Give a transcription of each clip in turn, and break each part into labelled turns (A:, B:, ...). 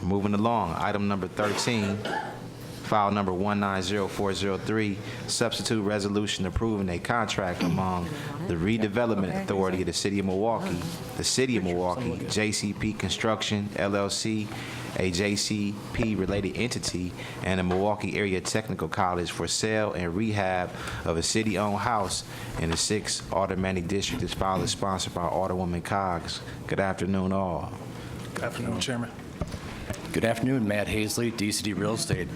A: Moving along, item number 13, file number 190403, substitute resolution approving a contract among the Redevelopment Authority of the City of Milwaukee, the City of Milwaukee, JCP Construction LLC, a JCP-related entity, and the Milwaukee Area Technical College for sale and rehab of a city-owned house in the 6th Aldermanic District. This file is sponsored by Alderwoman Coggs. Good afternoon, all.
B: Good afternoon, Chairman.
C: Good afternoon, Matt Hazley, DCD Real Estate.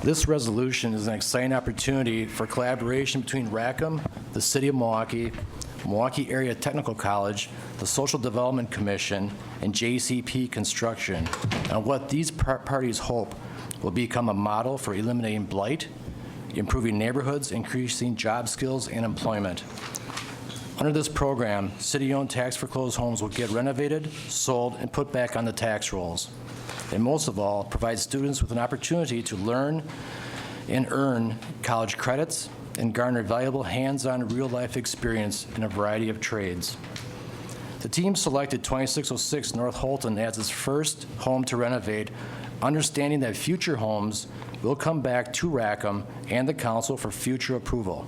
C: This resolution is an exciting opportunity for collaboration between Rackham, the City of Milwaukee, Milwaukee Area Technical College, the Social Development Commission, and JCP Construction, and what these parties hope will become a model for eliminating blight, improving neighborhoods, increasing job skills and employment. Under this program, city-owned tax foreclosed homes will get renovated, sold, and put back on the tax rolls. And most of all, provide students with an opportunity to learn and earn college credits and garner valuable hands-on real-life experience in a variety of trades. The team selected 2606 North Holton as its first home to renovate, understanding that future homes will come back to Rackham and the council for future approval.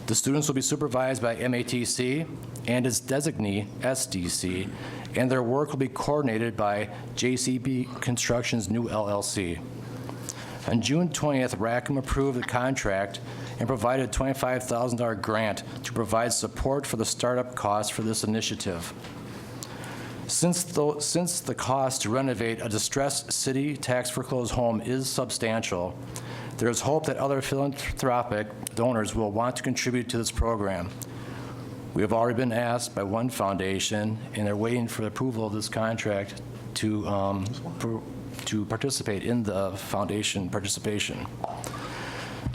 C: The students will be supervised by MATC and its designee, SDC, and their work will be coordinated by JCP Construction's new LLC. On June 20th, Rackham approved the contract and provided a $25,000 grant to provide support for the startup costs for this initiative. Since the cost to renovate a distressed city tax foreclosed home is substantial, there is hope that other philanthropic donors will want to contribute to this program. We have already been asked by one foundation, and they're waiting for the approval of this contract to participate in the foundation participation.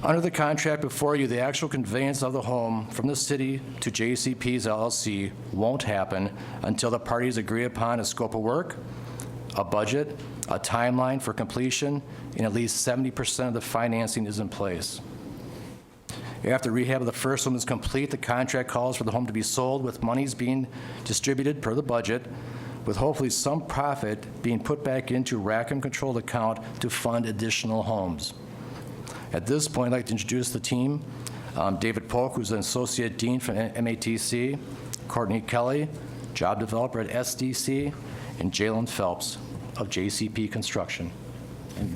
C: Under the contract before you, the actual conveyance of the home from the city to JCP's LLC won't happen until the parties agree upon a scope of work, a budget, a timeline for completion, and at least 70% of the financing is in place. After rehab of the first home is complete, the contract calls for the home to be sold with monies being distributed per the budget, with hopefully some profit being put back into Rackham-controlled account to fund additional homes. At this point, I'd like to introduce the team. David Polk, who's an Associate Dean from MATC, Courtney Kelly, Job Developer at SDC, and Jalen Phelps of JCP Construction. And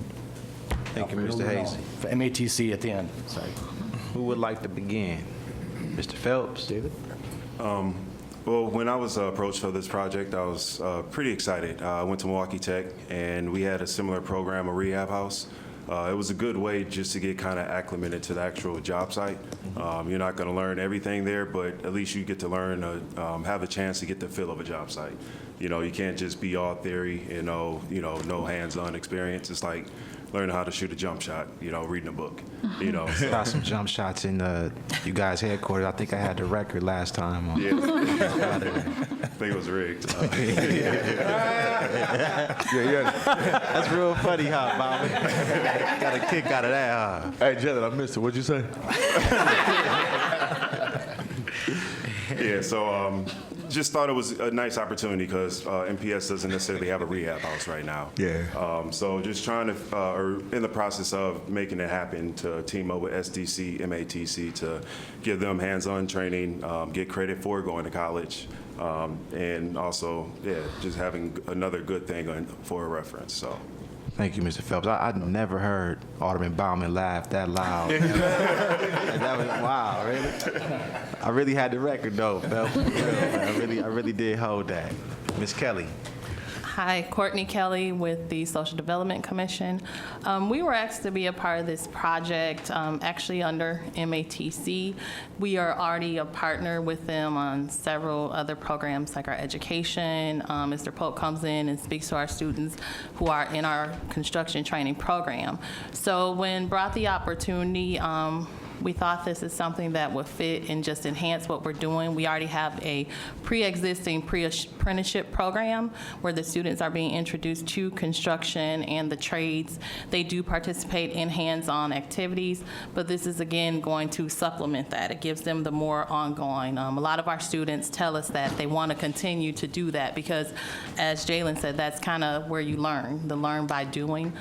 A: Thank you, Mr. Hazley.
C: for MATC at the end, sorry.
A: Who would like to begin? Mr. Phelps?
C: David?
D: Well, when I was approached for this project, I was pretty excited. I went to Milwaukee Tech, and we had a similar program, a rehab house. It was a good way just to get kind of acclimated to the actual job site. You're not going to learn everything there, but at least you get to learn, have a chance to get the feel of a job site. You know, you can't just be all theory and no hands-on experience. It's like learning how to shoot a jump shot, reading a book,
A: Got some jump shots in you guys' headquarters. I think I had the record last time.
D: Yeah. I think it was rigged.
A: That's real funny, huh, Bobby? Got a kick out of that, huh?
B: Hey, Janet, I missed it. What'd you say?
D: Yeah, so just thought it was a nice opportunity because MPS doesn't necessarily have a rehab house right now.
B: Yeah.
D: So just trying to, or in the process of making it happen, to team up with SDC, MATC to give them hands-on training, get credit for going to college, and also, just having another good thing for a reference. So.
A: Thank you, Mr. Phelps. I'd never heard Alderman Bauman laugh that loud. That was wow, really. I really had the record though, Phelps. I really did hold that. Ms. Kelly.
E: Hi, Courtney Kelly with the Social Development Commission. We were asked to be a part of this project, actually under MATC. We are already a partner with them on several other programs like our education. Mr. Polk comes in and speaks to our students who are in our construction training program. So when brought the opportunity, We thought this is something that would fit and just enhance what we're doing. We already have a pre-existing pre-apprenticeship program where the students are being introduced to construction and the trades. They do participate in hands-on activities, but this is again going to supplement that. It gives them the more ongoing. A lot of our students tell us that they want to continue to do that because, as Jalen said, that's kind of where you learn by doing.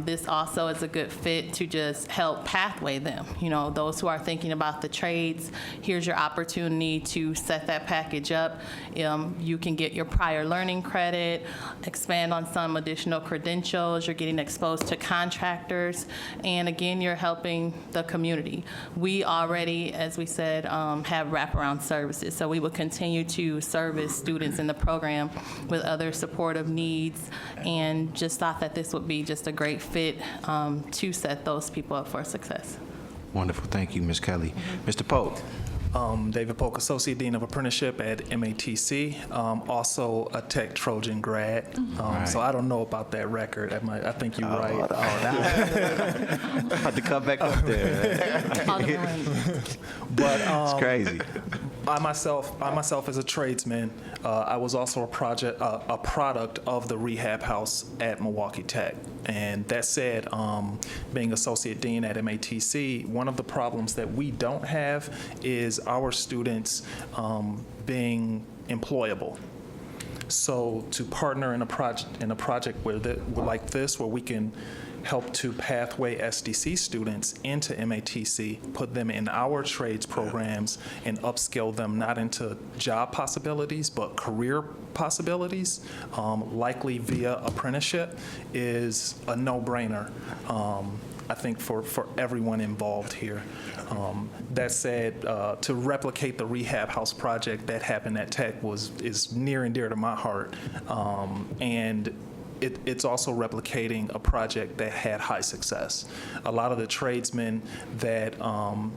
E: This also is a good fit to just help pathway them. You know, those who are thinking about the trades, here's your opportunity to set that package up. You can get your prior learning credit, expand on some additional credentials, you're getting exposed to contractors, and again, you're helping the community. We already, as we said, have wraparound services, so we will continue to service students in the program with other supportive needs, and just thought that this would be just a great fit to set those people up for success.
A: Wonderful. Thank you, Ms. Kelly. Mr. Pope.
B: David Polk, Associate Dean of Apprenticeship at MATC, also a Tech Trojan grad. So I don't know about that record. I think you're right.
A: Had to come back up there.
B: But
A: It's crazy.
B: I myself as a tradesman, I was also a product of the rehab house at Milwaukee Tech. And that said, being Associate Dean at MATC, one of the problems that we don't have is our students being employable. So to partner in a project like this, where we can help to pathway SDC students into MATC, put them in our trades programs, and upskill them not into job possibilities, but career possibilities, likely via apprenticeship, is a no-brainer, I think, for everyone involved here. That said, to replicate the rehab house project that happened at Tech is near and dear to my heart, and it's also replicating a project that had high success. A lot of the tradesmen that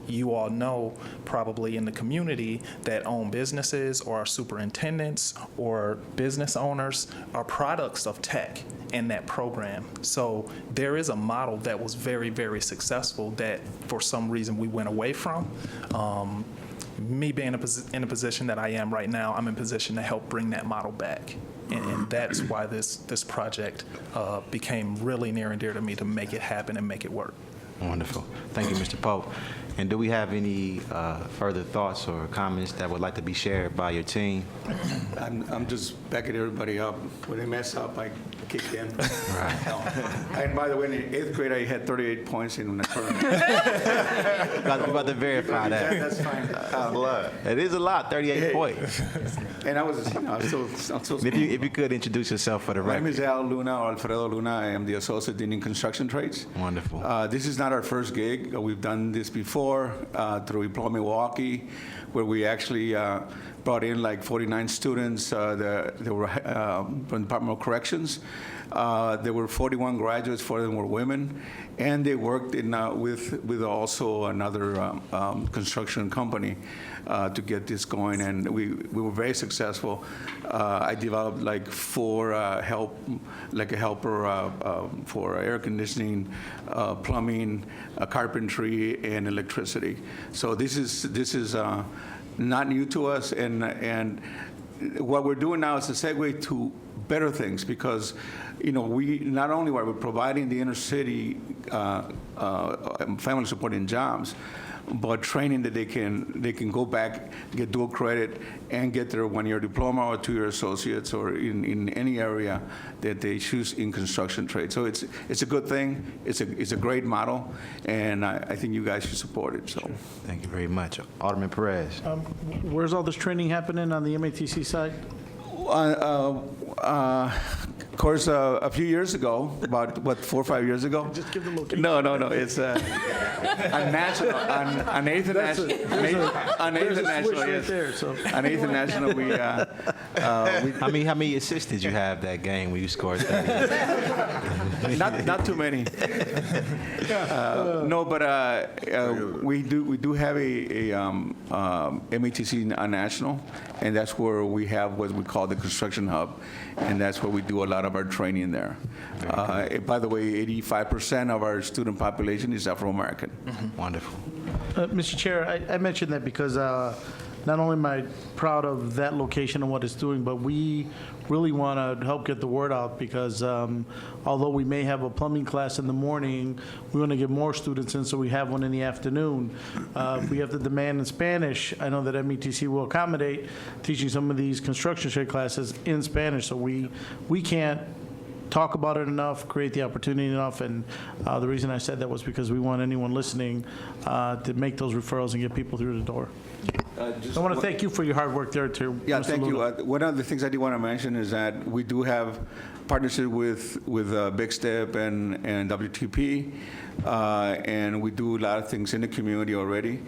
B: you all know probably in the community that own businesses or are superintendents or business owners are products of Tech and that program. So there is a model that was very, very successful that for some reason we went away from. Me being in a position that I am right now, I'm in position to help bring that model back. And that's why this project became really near and dear to me, to make it happen and make it work.
A: Wonderful. Thank you, Mr. Pope. And do we have any further thoughts or comments that would like to be shared by your team?
F: I'm just backing everybody up. When they mess up, I kick in.
A: Right.
F: And by the way, in the 8th grade, I had 38 points in the tournament.
A: We're about to verify that.
F: That's fine.
A: It is a lot, 38 points.
F: And I was, I'm still
A: If you could introduce yourself for the
F: My name is
A: record.
F: Al Luna, or Alfredo Luna. I am the Associate Dean in Construction Trades.
A: Wonderful.
F: This is not our first gig. We've done this before through Redevelopment Milwaukee, where we actually brought in like 49 students that were from the Department of Corrections. There were 41 graduates, 4 of them were women, and they worked in with also another construction company to get this going, and we were very successful. I developed like 4 a helper for air conditioning, plumbing, carpentry, and electricity. So this is not new to us, and what we're doing now is a segue to better things, because we not only are we providing the inner city family supporting jobs, but training that they can go back, get dual credit, and get their 1-year diploma or 2-year associates, or in any area that they choose in construction trade. So it's a good thing. It's a great model, and I think you guys should support it. So
A: Thank you very much. Alderman Perez.
G: Where's all this training happening on the MATC side?
F: of course, a few years ago, about 4 or 5 years ago.
G: Just give the location.
F: No. It's a national, an eighth national,
G: There's a switch right
F: yes.
G: there, so.
F: An eighth national. We
A: How many assists did you have that game when you scored 30?
F: not too many. No, but we do have a MATC national, and that's where we have what we call the construction hub, and that's where we do a lot of our training there. By the way, 85% of our student population is Afro-American.
A: Wonderful.
G: Mr. Chair, I mentioned that because not only am I proud of that location and what it's doing, but we really want to help get the word out because although we may have a plumbing class in the morning, we want to get more students in, so we have one in the afternoon. If we have the demand in Spanish, I know that METC will accommodate teaching some of these construction trade classes in Spanish, so we can't talk about it enough, create the opportunity enough, and the reason I said that was because we want anyone listening to make those referrals and get people through the door. I want to thank you for your hard work there, too.
F: Yeah,
G: Mr.
F: thank you.
G: Luna.
F: One of the things I do want to mention is that we do have partnership with Big Step and WTP, and we do a lot of things in the community already.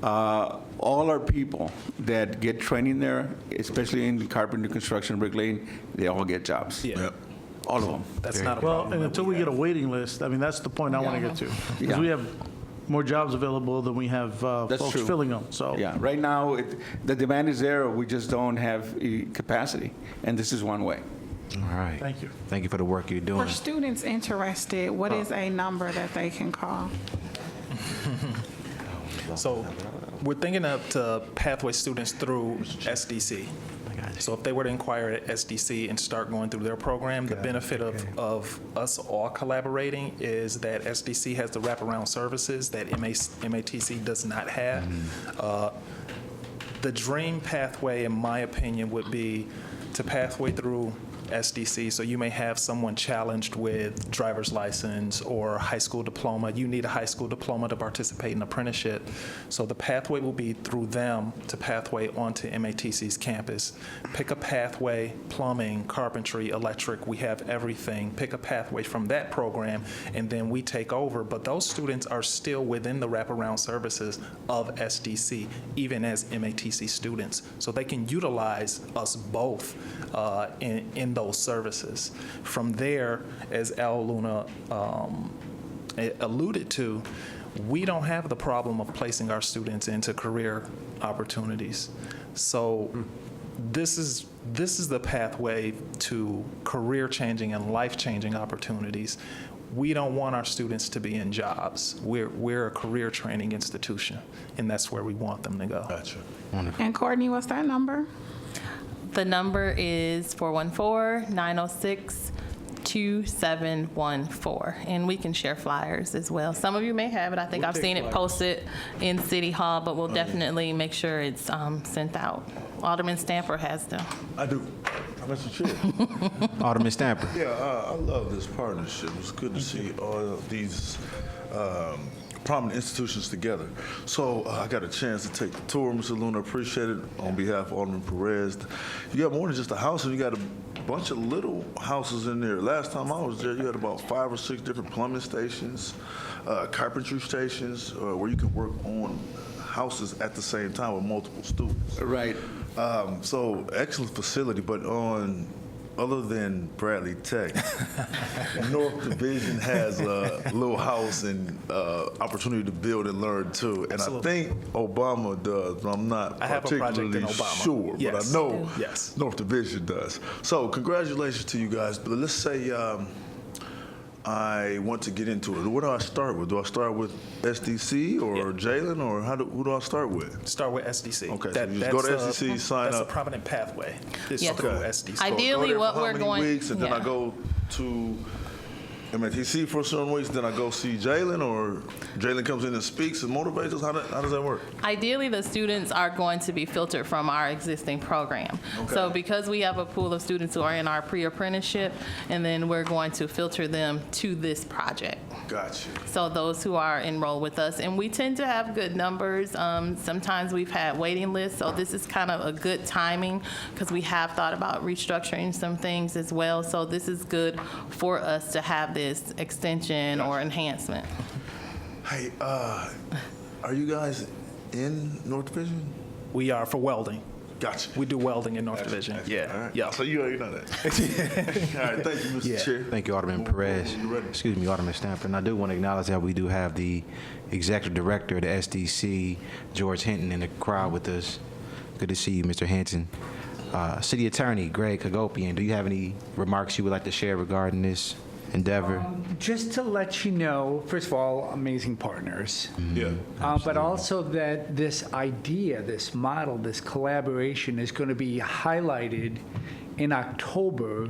F: All our people that get training there, especially in carpentry, construction, bricklaying, they all get jobs.
B: Yeah.
F: All of them.
B: That's not a
G: Well,
B: problem.
G: and
B: that
G: until we
B: we
G: get a
B: have.
G: waiting list, I mean, that's the point I want to get to. Because
F: Yeah.
G: we have more jobs available than we have
F: That's
G: folks
F: true.
G: filling them, so.
F: Yeah, right now, the demand is there, we just don't have capacity, and this is one way.
A: All right.
G: Thank you.
A: Thank you for the work you're doing.
H: For students interested, what is a number that they can call?
B: So we're thinking of to pathway students through SDC. So if they were to inquire at SDC and start going through their program, the benefit of us all collaborating is that SDC has the wraparound services that MATC does not have. The dream pathway, in my opinion, would be to pathway through SDC. So you may have someone challenged with driver's license or high school diploma. You need a high school diploma to participate in apprenticeship. So the pathway will be through them to pathway onto MATC's campus. Pick a pathway, plumbing, carpentry, electric, we have everything. Pick a pathway from that program, and then we take over. But those students are still within the wraparound services of SDC, even as MATC students. So they can utilize us both in those services. From there, as Al Luna alluded to, we don't have the problem of placing our students into career opportunities. So this is the pathway to career-changing and life-changing opportunities. We don't want our students to be in jobs. We're a career training institution, and that's where we want them to go.
F: Gotcha.
H: And Courtney, what's that number?
E: The number is 414-906-2714, and we can share flyers as well. Some of you may have it. I think I've seen it posted in City Hall, but we'll definitely make sure it's sent out. Alderman Stanford has them.
I: I do. Mr. Chair.
A: Alderman Stamper.
I: Yeah, I love this partnership. It's good to see all of these prominent institutions together. So I got a chance to take the tour, Mr. Luna. Appreciate it on behalf of Alderman Perez. You got more than just a house, and you got a bunch of little houses in there. Last time I was there, you had about 5 or 6 different plumbing stations, carpentry stations, where you can work on houses at the same time with multiple students.
F: Right.
I: So excellent facility, but other than Bradley Tech, North Division has a little house and opportunity to build and learn too. And
B: Absolutely.
I: I think Obama does, but I'm not
B: I have a project in
I: particularly
B: Obama.
I: sure, but
B: Yes.
I: I know
B: Yes.
I: North Division does. So congratulations to you guys. But let's say I want to get into it. What do I start with? Do I start with SDC or Jalen, or who do I start with?
B: Start with SDC.
I: Okay, so you just go to
B: that's
I: SDC, sign
B: That's
I: up.
B: a prominent pathway. It's
E: Yes.
B: through
I: Okay.
B: SDC.
I: So I go
E: Ideally,
I: there
E: what
I: for how
E: we're
I: many
E: going-
I: weeks, and then I
E: yeah.
I: go to MATC for certain weeks, then I go see Jalen, or Jalen comes in and speaks and motivates us? How does that work?
E: Ideally, the students are going to be filtered from our existing program. So
I: Okay.
E: because we have a pool of students who are in our pre-apprenticeship, and then we're going to filter them to this project.
I: Gotcha.
E: So those who are enrolled with us, and we tend to have good numbers. Sometimes we've had waiting lists, so this is kind of a good timing because we have thought about restructuring some things as well. So this is good for us to have this extension or enhancement.
I: Hey, are you guys in North Division?
B: We are for welding.
I: Gotcha.
B: We do welding in North Division.
I: All
B: Yeah.
I: right.
B: Yeah.
I: So you already know that. All right, thank you, Mr.
B: Yeah.
I: Chair.
A: Thank you, Alderman Perez.
I: You ready?
A: Excuse me, Alderman Stamper. And I do want to acknowledge that we do have the Executive Director of the SDC, George Hinton, in the crowd with us. Good to see you, Mr. Hinton. City Attorney Greg Hagopian, do you have any remarks you would like to share regarding this endeavor?
J: Just to let you know, first of all, amazing partners.
I: Yeah.
J: But also that this idea, this model, this collaboration is going to be highlighted in October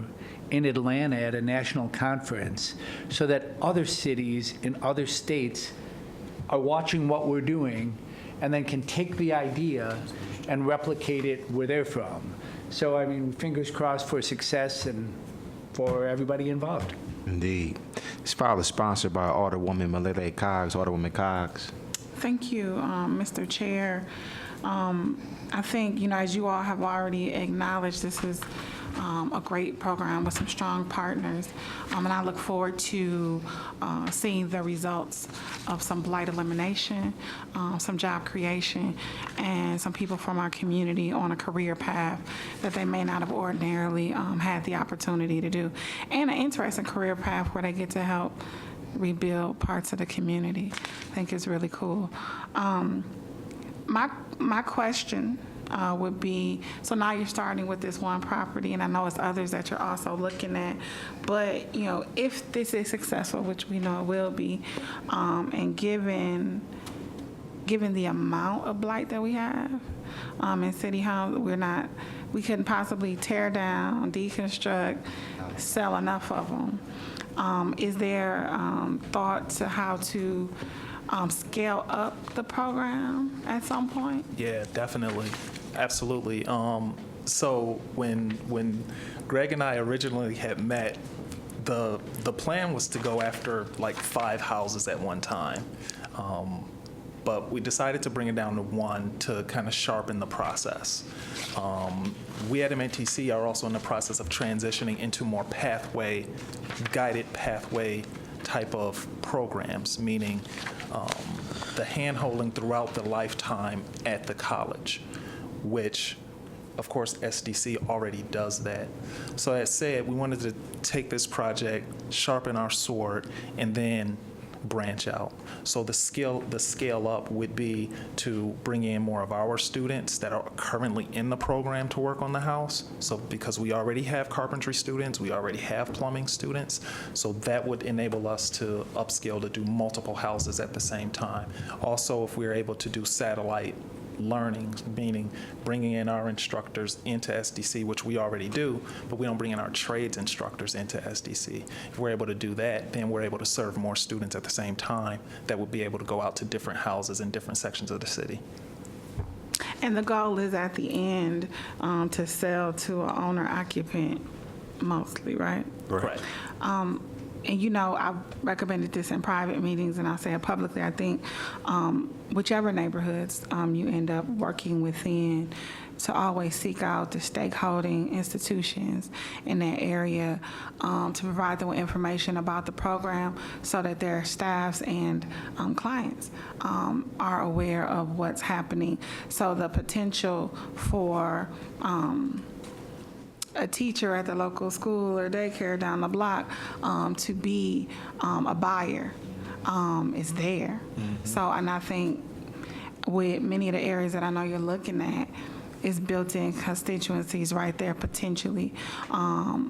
J: in Atlanta at a national conference so that other cities in other states are watching what we're doing and then can take the idea and replicate it where they're from. So, I mean, fingers crossed for success and for everybody involved.
A: Indeed. This file is sponsored by Alderwoman Malele Coggs. Alderwoman Coggs.
H: Thank you, Mr. Chair. I think, as you all have already acknowledged, this is a great program with some strong partners. And I look forward to seeing the results of some blight elimination, some job creation, and some people from our community on a career path that they may not have ordinarily had the opportunity to do. And an interesting career path where they get to help rebuild parts of the community. I think it's really cool. My question would be, so now you're starting with this one property, and I know it's others that you're also looking at, but, if this is successful, which we know it will be, and given the amount of blight that we have in City Hall, we couldn't possibly tear down, deconstruct, sell enough of them. Is there thought to how to scale up the program at some point?
B: Yeah, definitely. Absolutely. So when Greg and I originally had met, the plan was to go after like 5 houses at one time. But we decided to bring it down to 1 to kind of sharpen the process. We at MATC are also in the process of transitioning into more guided pathway type of programs, meaning the hand-holding throughout the lifetime at the college, which, of course, SDC already does that. So as said, we wanted to take this project, sharpen our sword, and then branch out. So the scale up would be to bring in more of our students that are currently in the program to work on the house. So because we already have carpentry students, we already have plumbing students, so that would enable us to upscale to do multiple houses at the same time. Also, if we're able to do satellite learning, meaning bringing in our instructors into SDC, which we already do, but we don't bring in our trades instructors into SDC. If we're able to do that, then we're able to serve more students at the same time that would be able to go out to different houses in different sections of the city.
H: And the goal is at the end to sell to an owner-occupant mostly, right?
B: Correct.
H: And I've recommended this in private meetings, and I'll say it publicly. I think whichever neighborhoods you end up working within, to always seek out the stakeholding institutions in that area to provide them with information about the program so that their staffs and clients are aware of what's happening. So the potential for a teacher at the local school or daycare down the block to be a buyer is there. Mm-hmm. So, and I think with many of the areas that I know you're looking at, is built-in constituencies right there potentially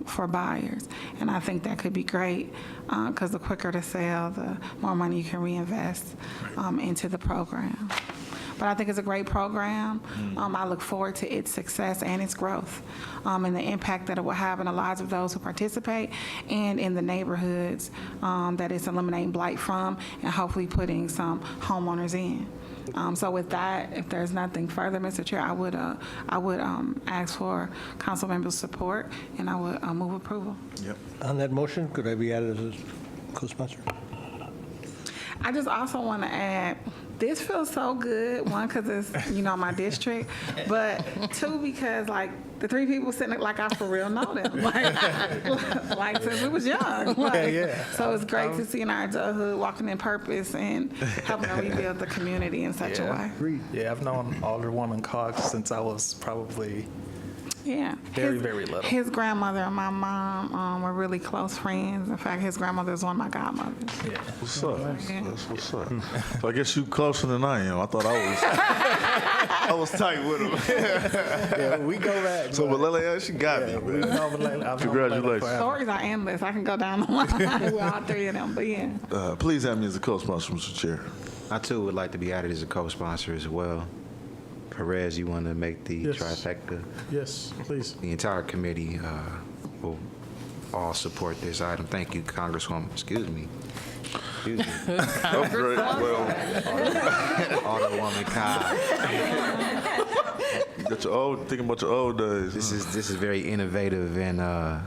H: for buyers. And I think that could be great because the quicker to sell, the more money you can reinvest into the program. But I think it's a great program. I look forward to its success and its growth and the impact that it will have in the lives of those who participate and in the neighborhoods that it's eliminating blight from and hopefully putting some homeowners in. So with that, if there's nothing further, Mr. Chair, I would ask for council members' support and I would move approval.
I: Yep.
K: On that motion, could I be added as a co-sponsor?
H: I just also want to add, this feels so good. One, because it's, my district. But two, because, the 3 people sitting, I for real know them. Like since we was young.
K: Yeah.
H: So it's great to see in our adulthood walking in purpose and helping to rebuild the community in such a way.
B: Yeah, I've known Alderwoman Coggs since I was probably very little.
H: His grandmother and my mom were really close friends. In fact, his grandmother is one of my godmothers.
B: Yeah.
I: What's up? That's what's up. So I guess you closer than I am. I thought I was. I was tight with him.
K: Yeah, we go back.
I: So, but Lele, she got me,
K: We've
I: man.
K: known Lele- I've known Lele
I: Congratulations.
K: forever.
H: Stories are endless. I can go down the line with all three of them, but yeah.
I: Please have me as a co-sponsor, Mr. Chair.
A: I too would like to be added as a co-sponsor as well. Perez, you want to make the
G: Yes.
A: trifecta?
G: Yes, please.
A: The entire committee will all support this item. Thank you, Congresswoman. Excuse me. Excuse me.
I: Upgrade, well,
A: Alderwoman Cobb.
I: you got your old, thinking about your old days.
A: This is very innovative, and I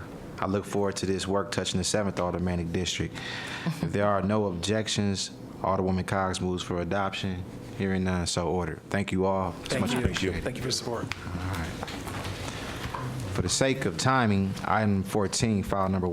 A: look forward to this work touching the 7th Aldermanic District. If there are no objections, Alderwoman Cox moves for adoption. Hearing none, so ordered. Thank you all. It's much appreciated.
B: Thank you for your support.
A: For the sake of timing, item 14, file number